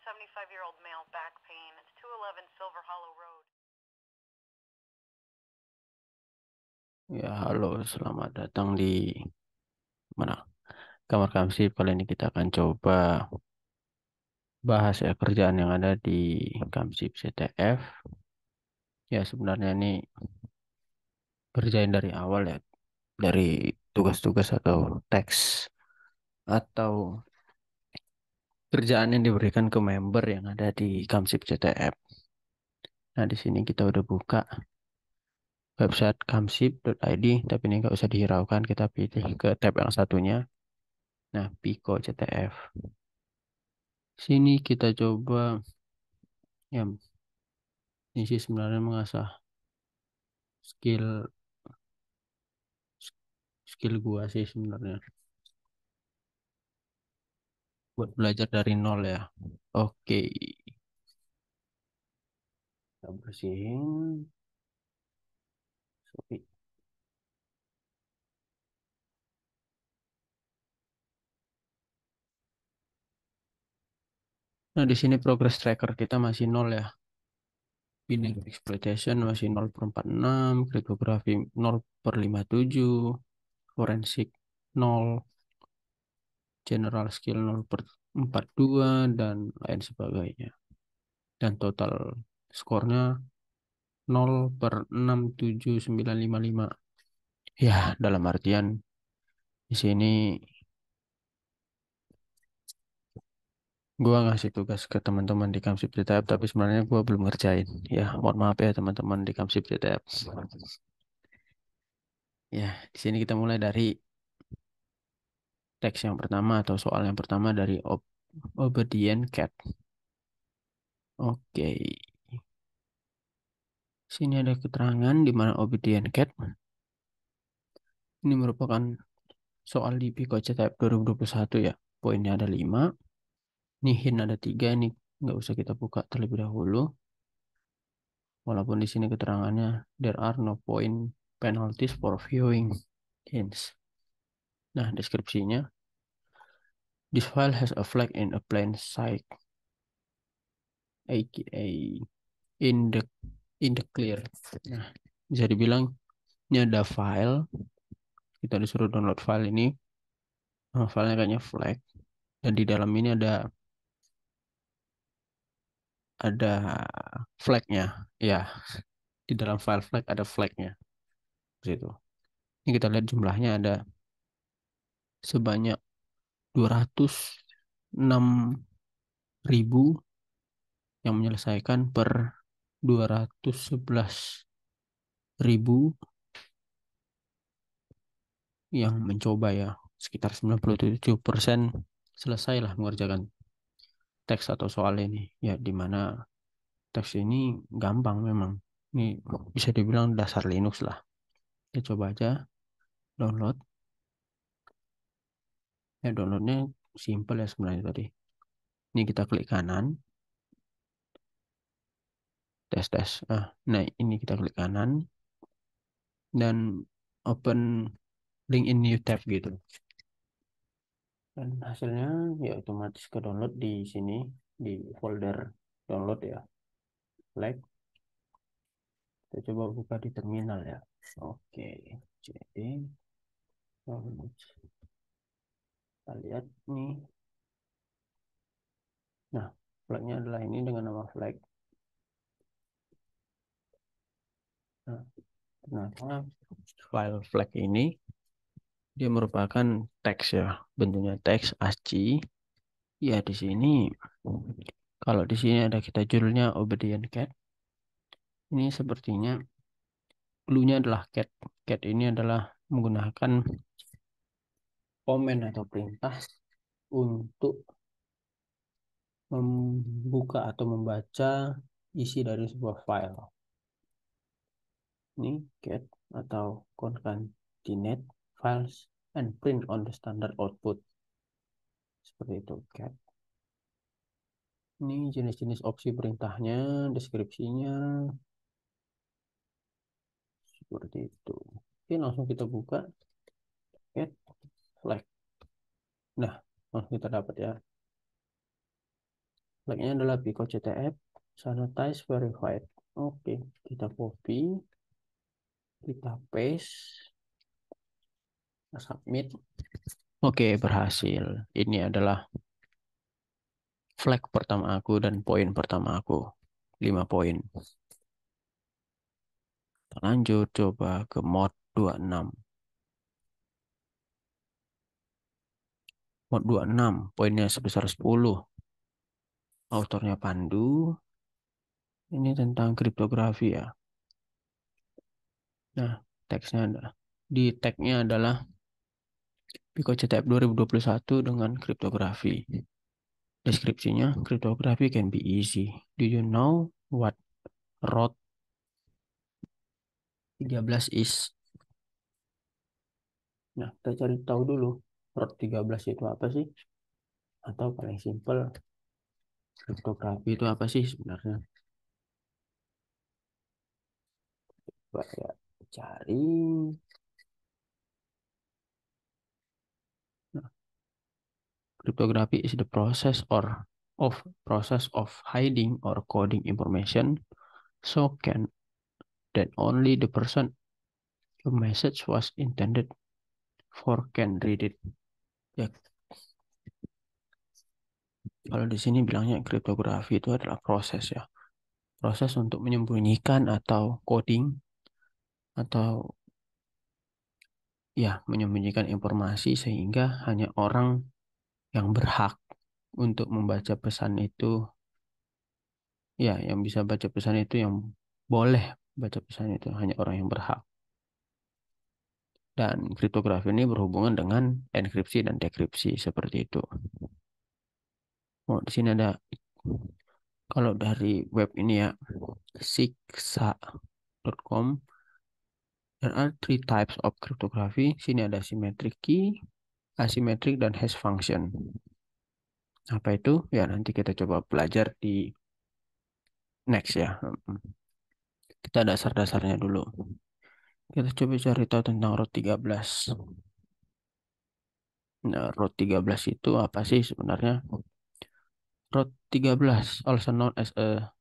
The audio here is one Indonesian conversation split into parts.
75-year-old male back pain. It's 211 Silver Hollow Road. Ya, halo, selamat datang di mana? Kamar Kamsip. Kali ini kita akan coba bahas ya kerjaan yang ada di Kamsip CTF. Ya, sebenarnya ini kerjain dari awal ya, dari tugas-tugas atau teks atau kerjaan yang diberikan ke member yang ada di Kamsip CTF. Nah, di sini kita udah buka website kamsip.id, tapi ini nggak usah dihiraukan, kita pilih ke tab yang satunya. Nah, Piko CTF. Sini kita coba ya, ini sih sebenarnya mengasah skill skill gua sih sebenarnya buat belajar dari nol ya. Oke, kita bersihin. Sorry. Nah, di sini progress tracker kita masih nol ya. Binary exploitation masih 0/46, cryptography 0/57, forensik 0, general skill 0/42, dan lain sebagainya. Dan total skornya 0/67955. Ya, dalam artian di sini gua ngasih tugas ke teman-teman di Kamsip CTF, tapi sebenarnya gua belum ngerjain. Ya, mohon maaf ya teman-teman di Kamsip CTF. Ya, di sini kita mulai dari teks yang pertama atau soal yang pertama dari obedient cat. Oke. Sini ada keterangan di mana obedient cat ini merupakan soal di Pico CTF 2021 ya. Poinnya ada 5. Ini hint ada 3. Ini nggak usah kita buka terlebih dahulu. Walaupun di sini keterangannya there are no point penalties for viewing hints. Nah, deskripsinya, this file has a flag in a plain sight, aka in the clear. Nah, bisa dibilang ini ada file, kita disuruh download file ini. Filenya kayaknya flag, dan di dalam ini ada flagnya. Ya, di dalam file flag ada flagnya. Situ. Ini kita lihat jumlahnya ada sebanyak 206.000 yang menyelesaikan per 211.000 yang mencoba ya. Sekitar 97% selesailah mengerjakan teks atau soal ini. Ya, di mana teks ini gampang memang. Ini bisa dibilang dasar Linux lah. Kita coba aja download. Ya, downloadnya simple ya sebenarnya tadi. Ini kita klik kanan, tes. Nah, ini kita klik kanan dan open link in new tab gitu. Dan hasilnya ya otomatis ke download di sini di folder download ya. Like, kita coba buka di terminal ya. Oke, jadi download. Kita lihat nih. Nah, flagnya adalah ini dengan nama flag. Nah, ternyata file flag ini dia merupakan teks ya, bentuknya teks ASCII. Ya, di sini kalau di sini ada kita judulnya obedient cat. Ini sepertinya clue-nya adalah cat. Cat ini adalah menggunakan komen atau perintah untuk membuka atau membaca isi dari sebuah file. Ini cat atau concatenate files and print on the standard output. Seperti itu, cat. Ini jenis-jenis opsi perintahnya, deskripsinya, seperti itu. Oke, langsung kita buka cat flag. Nah, langsung kita dapat ya. Flagnya adalah Pico CTF sanitize verified. Oke, kita copy, kita paste, kita submit. Oke, berhasil. Ini adalah flag pertama aku dan poin pertama aku. 5 poin. Kita lanjut coba ke mode 26. Mode 26, poinnya sebesar 10. Autornya Pandu. Ini tentang kriptografi ya. Nah, teksnya ada. Di tagnya adalah Pico CTF 2021 dengan kriptografi. Deskripsinya, cryptography can be easy. Do you know what root 13 is? Nah, kita cari tahu dulu. Root 13 itu apa sih? Atau paling simpel, kriptografi itu apa sih sebenarnya? Coba ya, cari. Nah, cryptography is the process of hiding or coding information so can that only the person the message was intended for can read it. Ya, kalau di sini bilangnya kriptografi itu adalah proses ya. Proses untuk menyembunyikan atau coding atau ya menyembunyikan informasi sehingga hanya orang yang berhak untuk membaca pesan itu ya yang bisa baca pesan itu yang boleh baca pesan itu hanya orang yang berhak. Dan kriptografi ini berhubungan dengan enkripsi dan dekripsi seperti itu. Oh, di sini ada kalau dari web ini ya siksa.com. There are three types of cryptography. Sini ada symmetric key, asymmetric, dan hash function. Apa itu? Ya, nanti kita coba belajar di next ya. Kita dasar-dasarnya dulu. Kita coba cari tahu tentang root 13. Nah, root 13 itu apa sih sebenarnya? Root 13, also known as a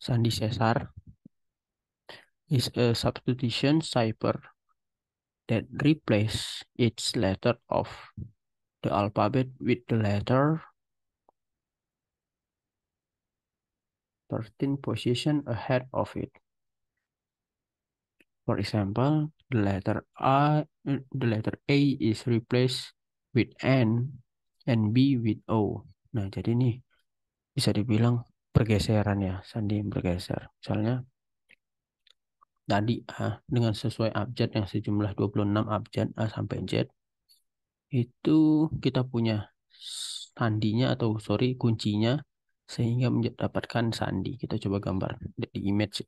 Sandi Caesar, is a substitution cipher that replace each letter of the alphabet with the letter 13 position ahead of it. For example, the letter A is replaced with N and B with O. Nah, jadi nih bisa dibilang pergeseran ya, sandi bergeser. Misalnya tadi A dengan sesuai abjad yang sejumlah 26 abjad A sampai Z itu kita punya sandinya atau sorry kuncinya sehingga mendapatkan sandi. Kita coba gambar di image.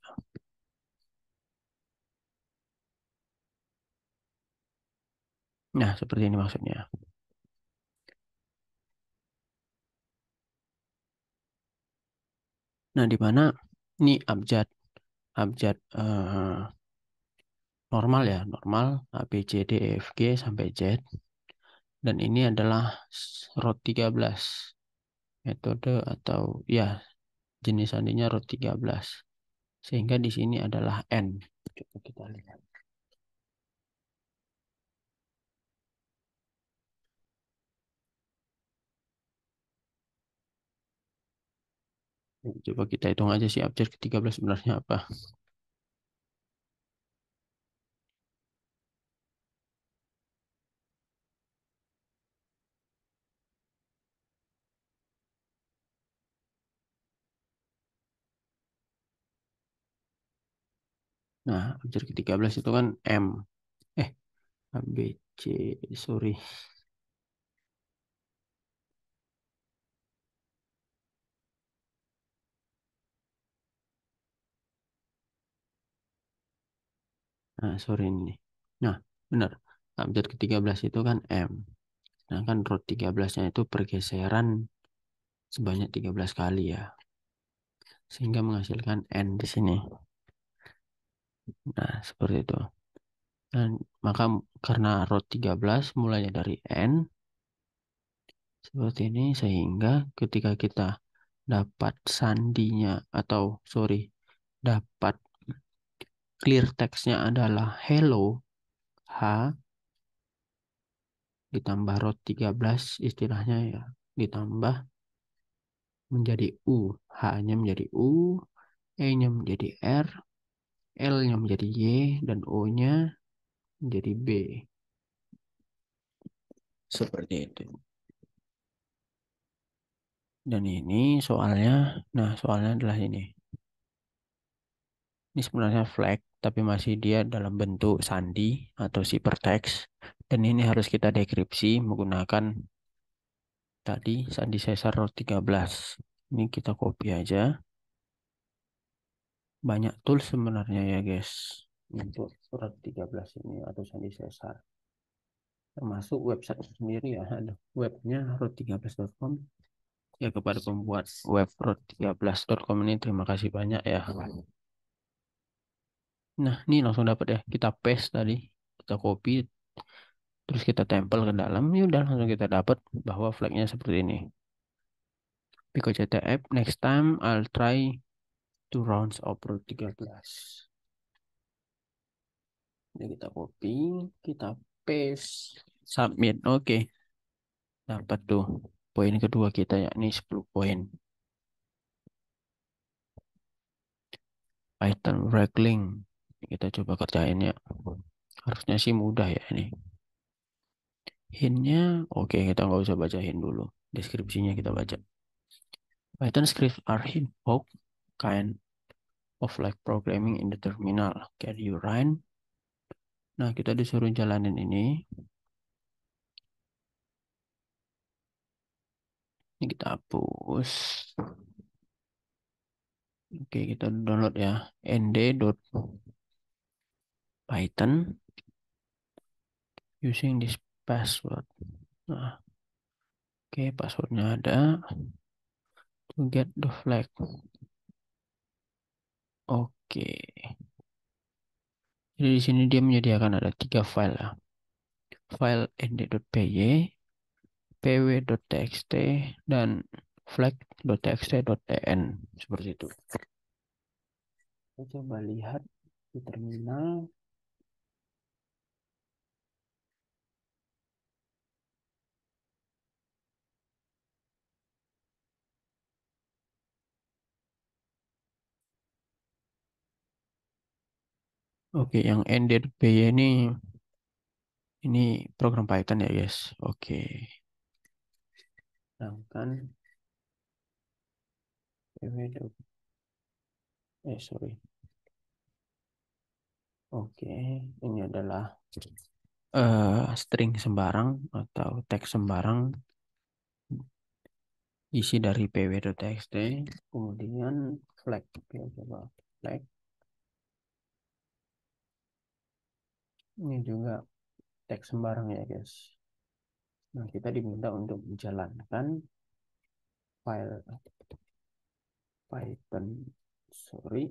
Nah, seperti ini maksudnya. Nah, di mana ini abjad abjad normal ya, normal A, B, C, D, E, F, G sampai Z. Dan ini adalah root 13 metode atau ya jenis sandinya root 13. Sehingga di sini adalah N. Coba kita lihat. Coba kita hitung aja sih abjad ke-13 sebenarnya apa. Nah, abjad ke-13 itu kan M. A, B, C, sorry. Nah, sorry ini. Nah, benar. Abjad ke-13 itu kan M. Nah, kan root 13-nya itu pergeseran sebanyak 13 kali ya. Sehingga menghasilkan N di sini. Nah, seperti itu. Dan maka karena root 13 mulainya dari N seperti ini sehingga ketika kita dapat sandinya atau sorry, dapat clear text-nya adalah hello H ditambah root 13 istilahnya ya, ditambah menjadi U, H-nya menjadi U, E-nya menjadi R, L-nya menjadi Y, dan O-nya menjadi B. Seperti itu. Dan ini soalnya, nah soalnya adalah ini. Ini sebenarnya flag, tapi masih dia dalam bentuk sandi atau ciphertext. Dan ini harus kita dekripsi menggunakan tadi sandi Caesar root 13. Ini kita copy aja. Banyak tools sebenarnya ya guys untuk surat 13 ini atau sandi Caesar. Termasuk website sendiri ya, ada webnya root13.com. Ya kepada pembuat web root13.com ini terima kasih banyak ya. Nah, ini langsung dapat ya. Kita paste tadi, kita copy, terus kita tempel ke dalam. Ya udah langsung kita dapat bahwa flagnya seperti ini. Pico CTF, next time I'll try to rounds of root 13. Ini kita copy, kita paste, submit. Oke, dapat tuh poin kedua kita yakni 10 poin. Python wrangling. Kita coba kerjain ya. Harusnya sih mudah ya ini. Hintnya, oke kita nggak usah baca hint dulu. Deskripsinya kita baca. Python scripts are hint hook kind of like programming in the terminal. Can you run? Nah kita disuruh jalanin ini. Ini kita hapus. Oke kita download ya. nd.python using this password. Nah, oke passwordnya ada. To get the flag. Oke. Jadi di sini dia menyediakan ada 3 file ya. File nd.py, pw.txt, dan flag.txt.tn. Seperti itu. Kita coba lihat di terminal. Oke, yang nd.py ini program Python ya guys. Oke. Sedangkan pw. Sorry. Oke, ini adalah string sembarang atau teks sembarang isi dari pw.txt, kemudian flag. Oke, coba flag. Ini juga teks sembarang ya guys. Nah, kita diminta untuk menjalankan file Python, sorry,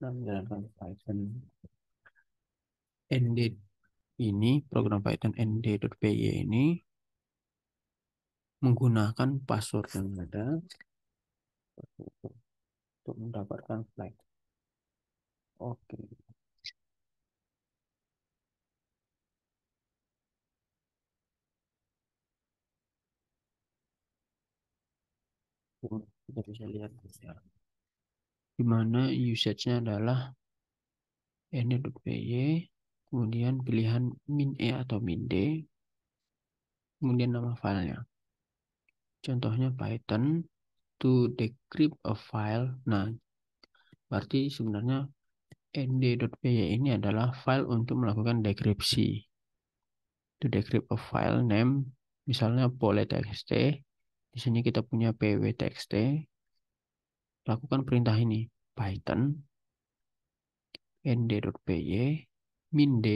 nah menjalankan Python nd ini, program Python nd.py ini menggunakan password yang ada untuk mendapatkan flag. Oke, kita bisa lihat ya, di mana usage-nya adalah nd.py, kemudian pilihan min e atau min d, kemudian nama filenya. Contohnya Python to decrypt a file. Nah, berarti sebenarnya nd.py ini adalah file untuk melakukan dekripsi. To decrypt a file name, misalnya pole.txt. Di sini kita punya pw.txt. Lakukan perintah ini, Python nd.py min d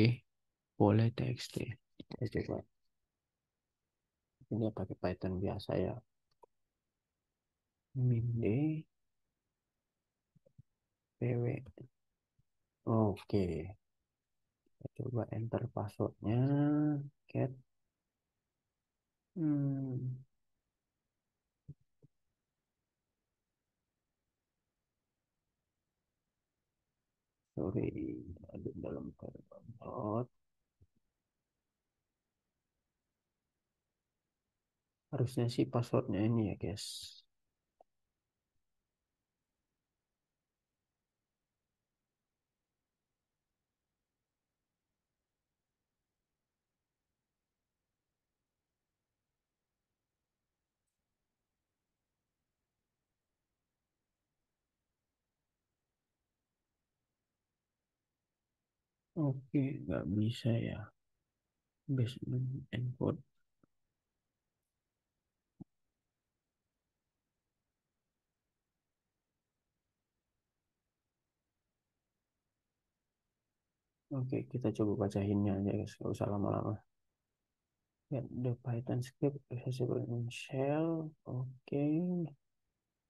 pole.txt. Kita coba. Ini pakai Python biasa ya. Min d pw. Oke. Kita coba enter passwordnya. Cat. sorry, ada dalam download. Harusnya sih passwordnya ini ya guys. Oke, nggak bisa ya. Basement encode. Oke, kita coba bacainnya aja guys, nggak usah lama-lama. Ya, the Python script accessible in shell. Oke.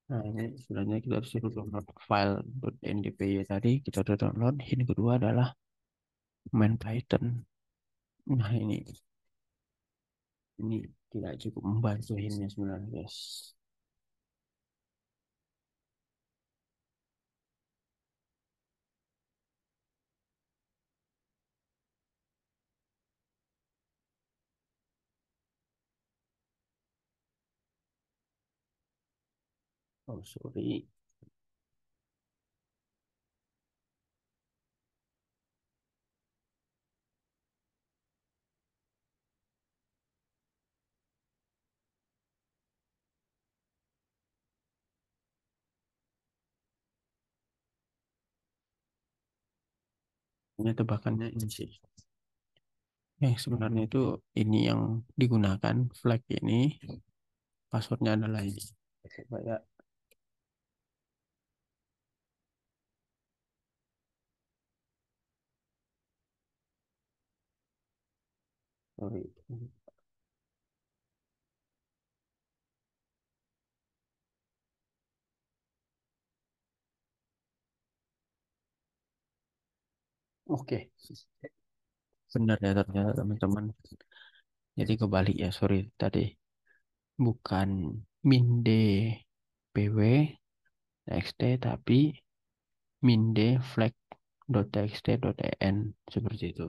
Nah, ini sebenarnya kita harus download file .ndpy tadi. Kita udah download. Ini kedua adalah main Python. Nah, ini tidak cukup membantu ini sebenarnya guys. Oh, sorry. Ini tebakannya ini sih. Yang sebenarnya itu ini yang digunakan flag ini. Passwordnya adalah ini. Coba ya. Sorry. Oke. Benar ya ternyata teman-teman. Jadi kebalik ya, sorry tadi. Bukan minde pw txt tapi minde flag.txt.en seperti itu.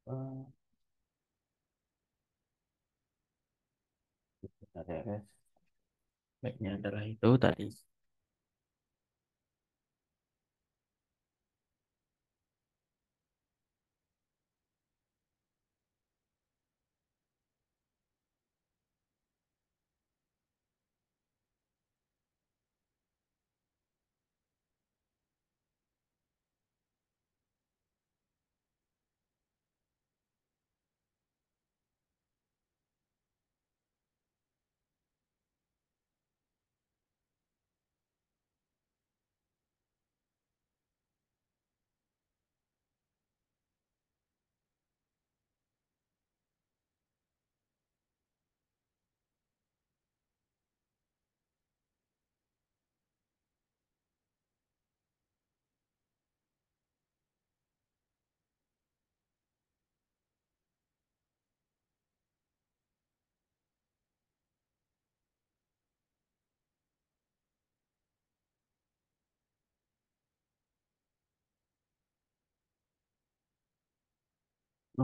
Eh, Bentar ya, guys. Baiknya adalah itu tadi.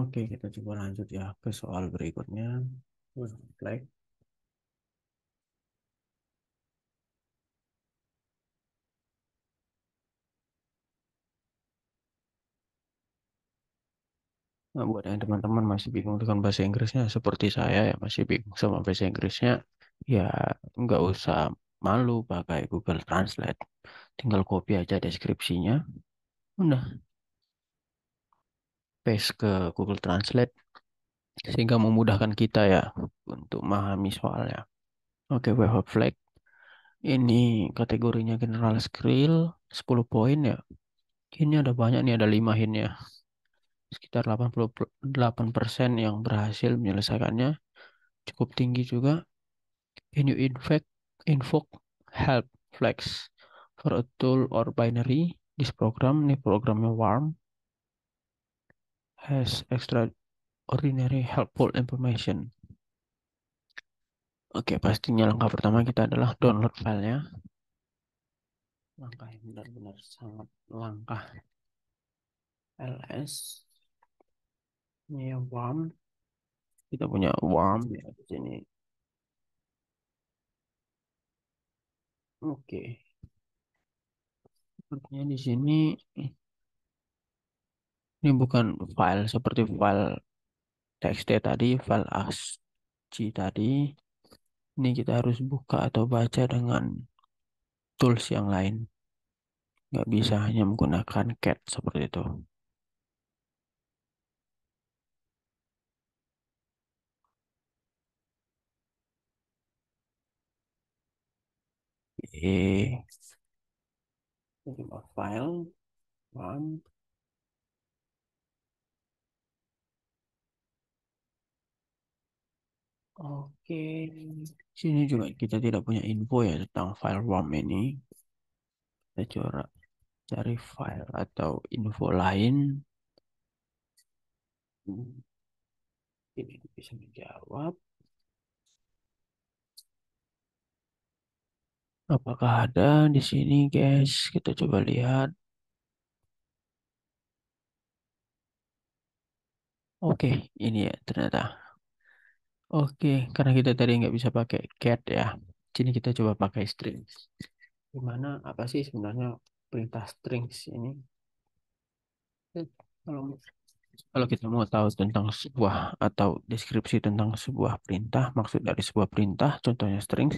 Oke, kita coba lanjut ya ke soal berikutnya. Flag. Nah, buat yang teman-teman masih bingung dengan bahasa Inggrisnya, seperti saya ya masih bingung sama bahasa Inggrisnya, ya nggak usah malu pakai Google Translate. Tinggal copy aja deskripsinya, udah paste ke Google Translate, sehingga memudahkan kita ya untuk memahami soalnya. Oke, web of flag. Ini kategorinya general skill 10 poin ya. Ini ada banyak nih, ada 5 hintnya. Sekitar 88% yang berhasil menyelesaikannya. Cukup tinggi juga. Can you invoke help flags for a tool or binary? This program, ini programnya warm, has extraordinary helpful information. Oke, pastinya langkah pertama kita adalah download filenya. Langkah yang benar-benar sangat langkah. ls ini yang warm. Kita punya warm ya di sini. Oke, sepertinya di sini ini bukan file seperti file txt tadi, file ASCII tadi. Ini kita harus buka atau baca dengan tools yang lain. Nggak bisa hanya menggunakan cat seperti itu. Oke, terima file, one. Oke, sini juga kita tidak punya info ya tentang file ROM ini. Kita coba cari file atau info lain. Ini bisa menjawab. Apakah ada di sini, guys? Kita coba lihat. Oke, ini ya ternyata. Oke, karena kita tadi nggak bisa pakai cat ya. Sini kita coba pakai strings. Gimana? Apa sih sebenarnya perintah strings ini? Kalau kalau kita mau tahu tentang sebuah atau deskripsi tentang sebuah perintah, maksud dari sebuah perintah, contohnya strings,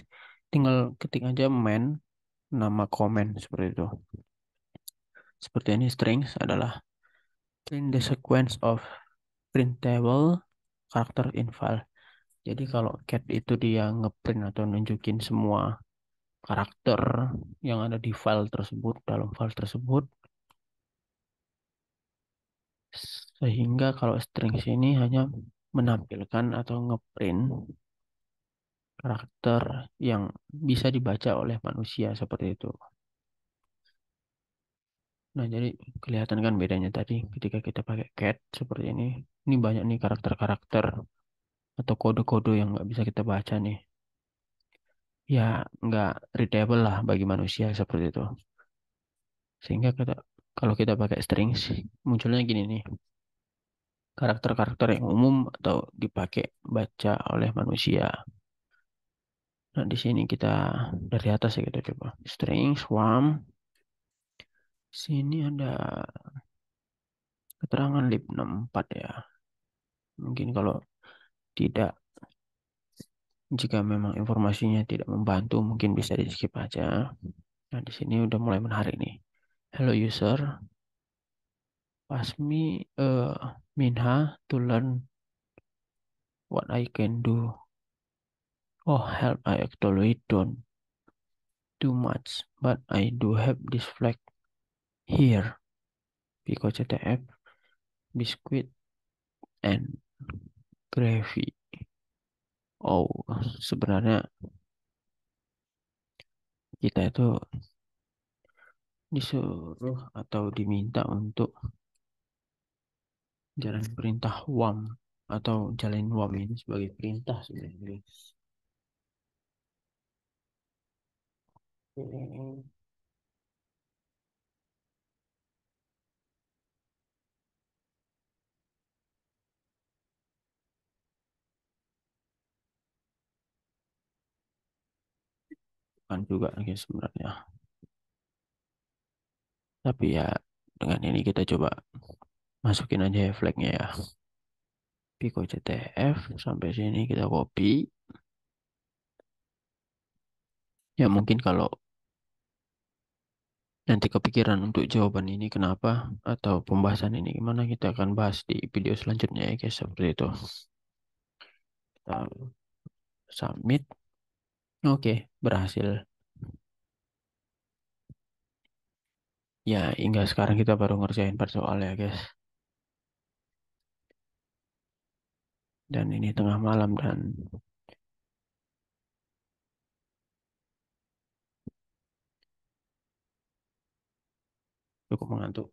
tinggal ketik aja main nama komen seperti itu. Seperti ini strings adalah print the sequence of printable character in file. Jadi kalau cat itu dia ngeprint atau nunjukin semua karakter yang ada di file tersebut, dalam file tersebut, sehingga kalau strings ini hanya menampilkan atau ngeprint karakter yang bisa dibaca oleh manusia seperti itu. Nah, jadi kelihatan kan bedanya tadi ketika kita pakai cat seperti ini. Ini banyak nih karakter-karakter atau kode-kode yang nggak bisa kita baca nih. Ya, nggak readable lah bagi manusia seperti itu. Sehingga kalau kita pakai strings, munculnya gini nih. Karakter-karakter yang umum atau dipakai baca oleh manusia. Nah, di sini kita dari atas ya kita coba. Strings, warm. Sini ada keterangan lib 64 ya. Mungkin kalau tidak, jika memang informasinya tidak membantu, mungkin bisa di skip aja. Nah, di sini udah mulai menarik nih. Hello user, pass me Minha to learn what I can do. Oh, help, I actually don't do much, but I do have this flag here. Pico CTF, biscuit, and gravy. Oh, sebenarnya kita itu disuruh atau diminta untuk jalan perintah WAM atau jalan WAM ini sebagai perintah sebenarnya. Kan juga sebenarnya. Tapi ya dengan ini kita coba masukin aja ya flagnya ya. Pico CTF sampai sini kita copy. Ya mungkin kalau nanti kepikiran untuk jawaban ini kenapa atau pembahasan ini gimana kita akan bahas di video selanjutnya ya guys, seperti itu. Kita submit. Oke, berhasil. Ya, hingga sekarang kita baru ngerjain per soal ya guys. Dan ini tengah malam dan cukup mengantuk.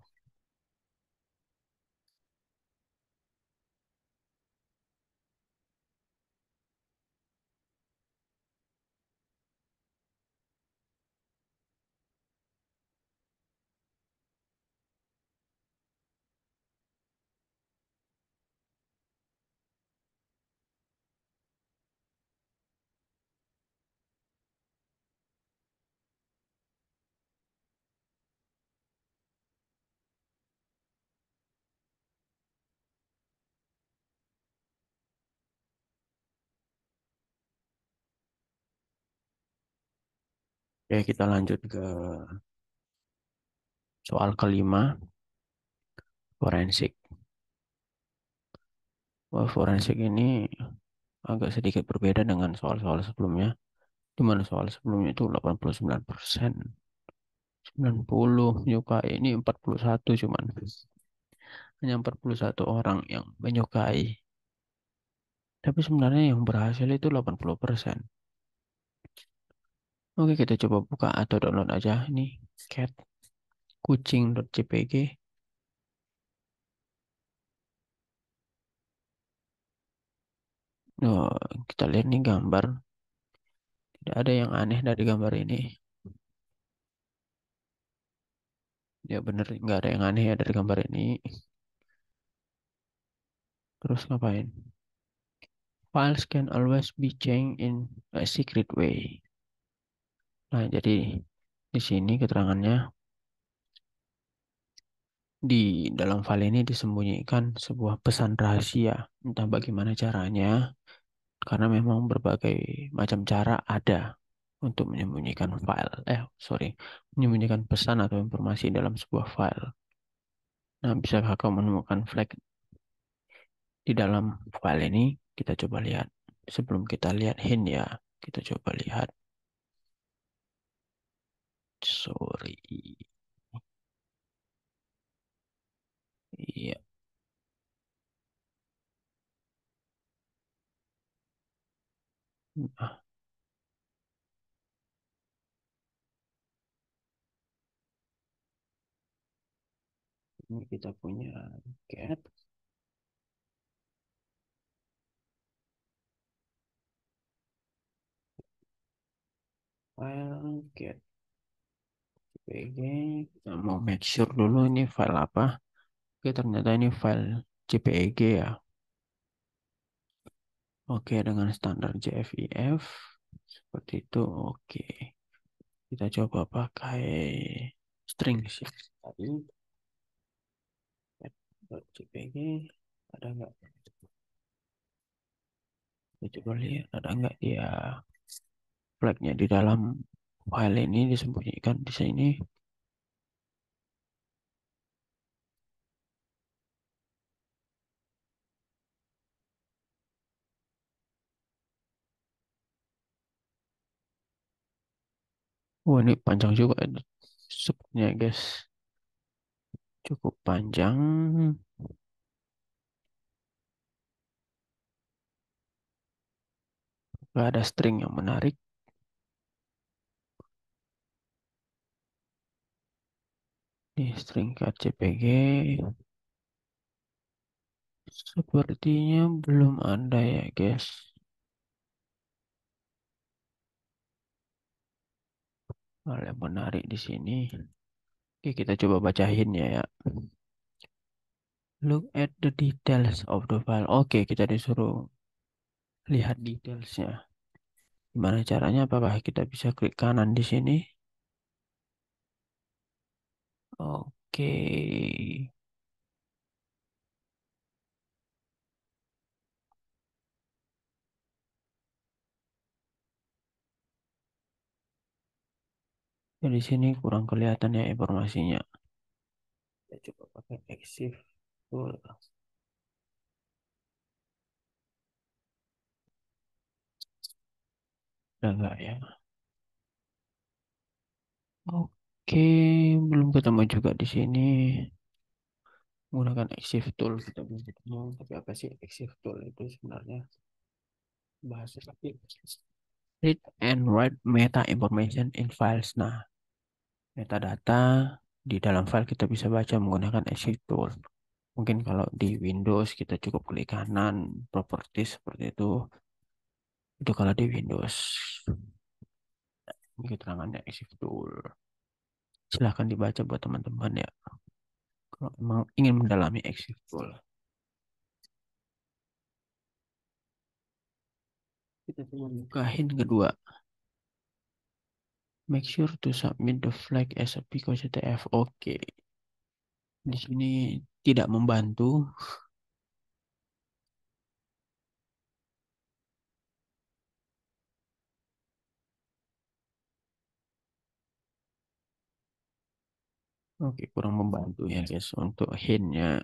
Oke, kita lanjut ke soal kelima, forensik. Wah, forensik ini agak sedikit berbeda dengan soal-soal sebelumnya, di mana soal sebelumnya itu 89%, 90 menyukai, ini 41 cuman. Hanya 41 orang yang menyukai. Tapi sebenarnya yang berhasil itu 80%. Oke, kita coba buka atau download aja ini cat kucing.jpg. Oh, kita lihat nih gambar. Tidak ada yang aneh dari gambar ini. Ya bener, nggak ada yang aneh ya dari gambar ini. Terus ngapain? Files can always be changed in a secret way. Nah, jadi di sini keterangannya di dalam file ini disembunyikan sebuah pesan rahasia. Entah bagaimana caranya, karena memang berbagai macam cara ada untuk menyembunyikan file. Menyembunyikan pesan atau informasi dalam sebuah file. Nah, bisakah kau menemukan flag di dalam file ini? Kita coba lihat. Sebelum kita lihat hint ya, kita coba lihat. Sorry. Iya. Nah, ini kita punya cat. File cat. JPG. Kita mau make sure dulu ini file apa. Oke, ternyata ini file JPEG ya. Oke, dengan standar JFEF. Seperti itu, oke. Kita coba pakai string sih. Tadi, JPG. Ada nggak? Kita coba lihat, ada nggak dia flagnya di dalam file ini disembunyikan di sini. Wah, ini panjang juga ini subnya, guys. Cukup panjang. Gak ada string yang menarik. Ini string JPG. Sepertinya belum ada ya, guys. Hal yang menarik di sini. Oke, kita coba bacain ya. Look at the details of the file. Oke, kita disuruh lihat detailsnya. Gimana caranya? Apakah kita bisa klik kanan di sini? Oke. di sini kurang kelihatan ya informasinya. Kita coba pakai exif tool. Udah enggak ya? Oke, belum ketemu juga di sini. Menggunakan exif tool kita belum ketemu. Tapi apa sih exif tool itu sebenarnya? Bahasa tapi read and write meta information in files. Nah, metadata di dalam file kita bisa baca menggunakan exif tool. Mungkin kalau di Windows kita cukup klik kanan, properties seperti itu. Itu kalau di Windows. Ini keterangannya exif tool. Silahkan dibaca buat teman-teman ya. Kalau memang ingin mendalami exif tool. Kita coba buka hint kedua. Make sure to submit the flag as a PCTF. Oke. Di sini tidak membantu. Oke, kurang membantu ya guys untuk hintnya.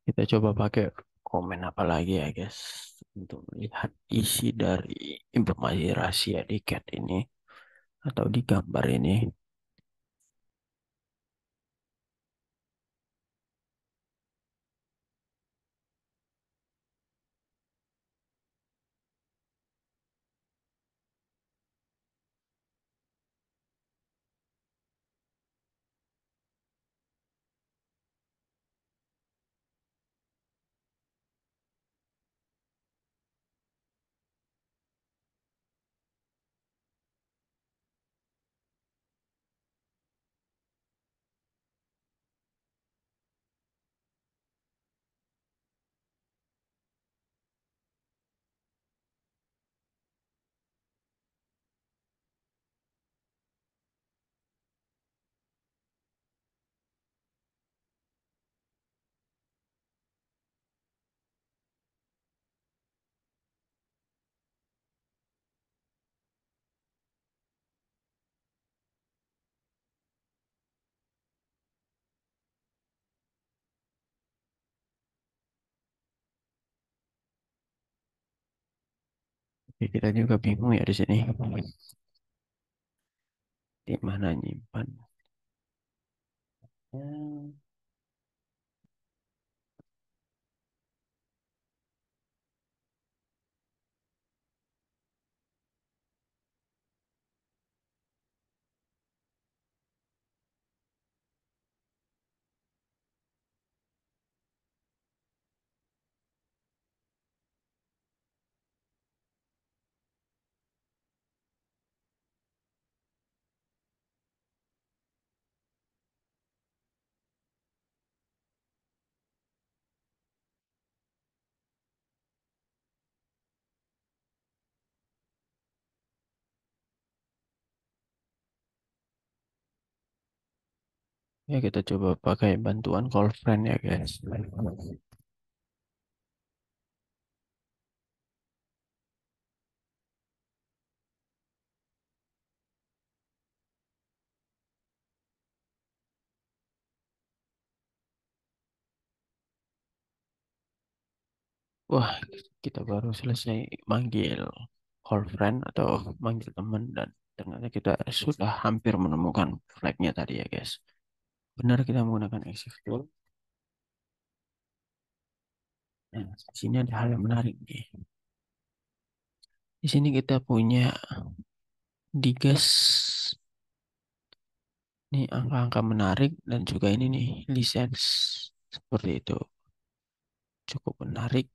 Kita coba pakai komen apa lagi ya guys untuk melihat isi dari informasi rahasia di cat ini atau di gambar ini. Oke, kita juga bingung ya di sini. Di mana nyimpan? Hmm. Ya kita coba pakai bantuan call friend ya guys. Wah, kita baru selesai manggil call friend atau manggil teman dan ternyata kita sudah hampir menemukan flagnya tadi ya guys. Benar kita menggunakan exif tool. Nah, di sini ada hal yang menarik nih. Di sini kita punya digas nih angka-angka menarik dan juga ini nih lisensi seperti itu. Cukup menarik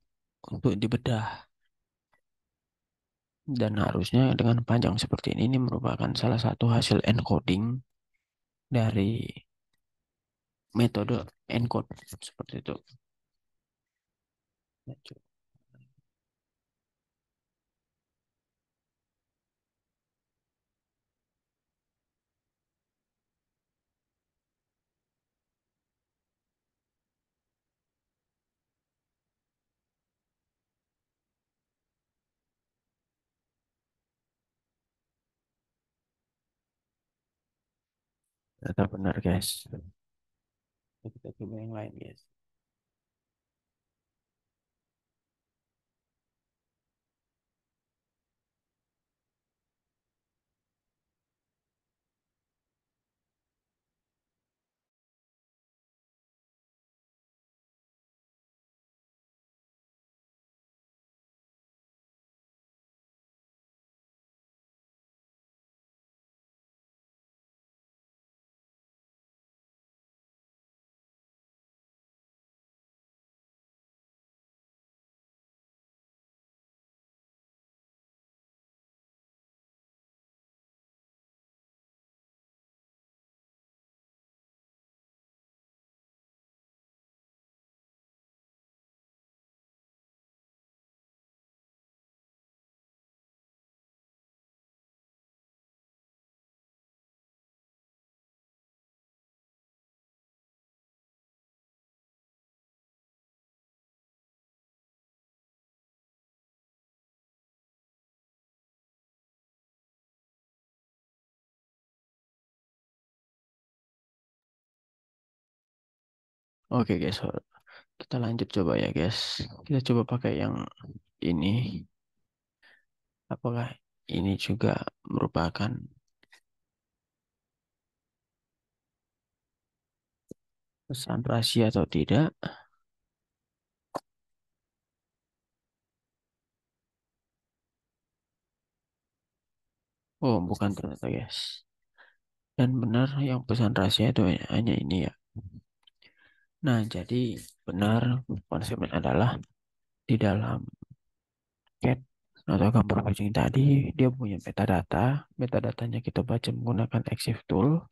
untuk dibedah dan harusnya dengan panjang seperti ini merupakan salah satu hasil encoding dari metode encode seperti itu. Ya, Ternyata benar guys. Kita coba yang lain guys. Oke guys, kita lanjut coba ya guys. Kita coba pakai yang ini. Apakah ini juga merupakan pesan rahasia atau tidak? Oh, bukan ternyata guys. Dan benar yang pesan rahasia itu hanya ini ya. Nah, jadi benar konsepnya adalah di dalam cat atau gambar kucing tadi dia punya metadata. Metadatanya kita baca menggunakan EXIF tool.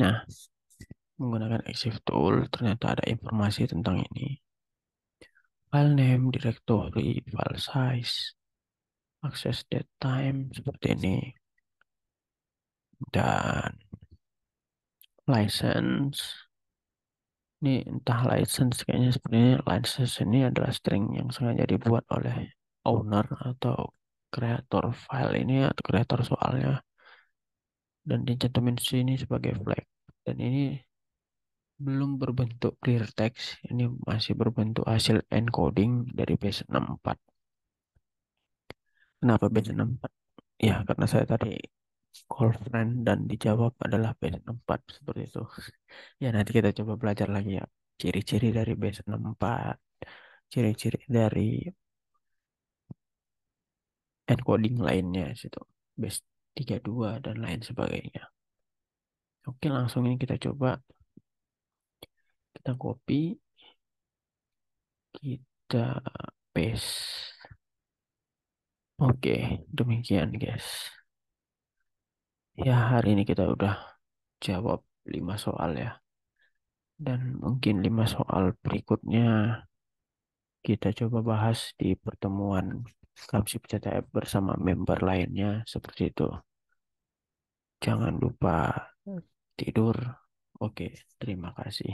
Nah, menggunakan EXIF tool ternyata ada informasi tentang ini. File name, directory, file size, access date time seperti ini. Dan license. Ini entah license kayaknya sebenarnya license ini adalah string yang sengaja dibuat oleh owner atau kreator file ini atau kreator soalnya dan dicantumin sini sebagai flag. Dan ini belum berbentuk clear text, ini masih berbentuk hasil encoding dari base 64. Kenapa base 64? Ya, karena saya tadi call friend dan dijawab adalah base 64 seperti itu. Ya, nanti kita coba belajar lagi ya. Ciri-ciri dari base 64, ciri-ciri dari encoding lainnya situ. Base 32 dan lain sebagainya. Oke, langsung ini kita coba. Kita copy, kita paste. Oke, demikian guys. Ya, hari ini kita udah jawab 5 soal ya. Dan mungkin 5 soal berikutnya kita coba bahas di pertemuan Kamsip CTF bersama member lainnya seperti itu. Jangan lupa tidur. Oke, terima kasih.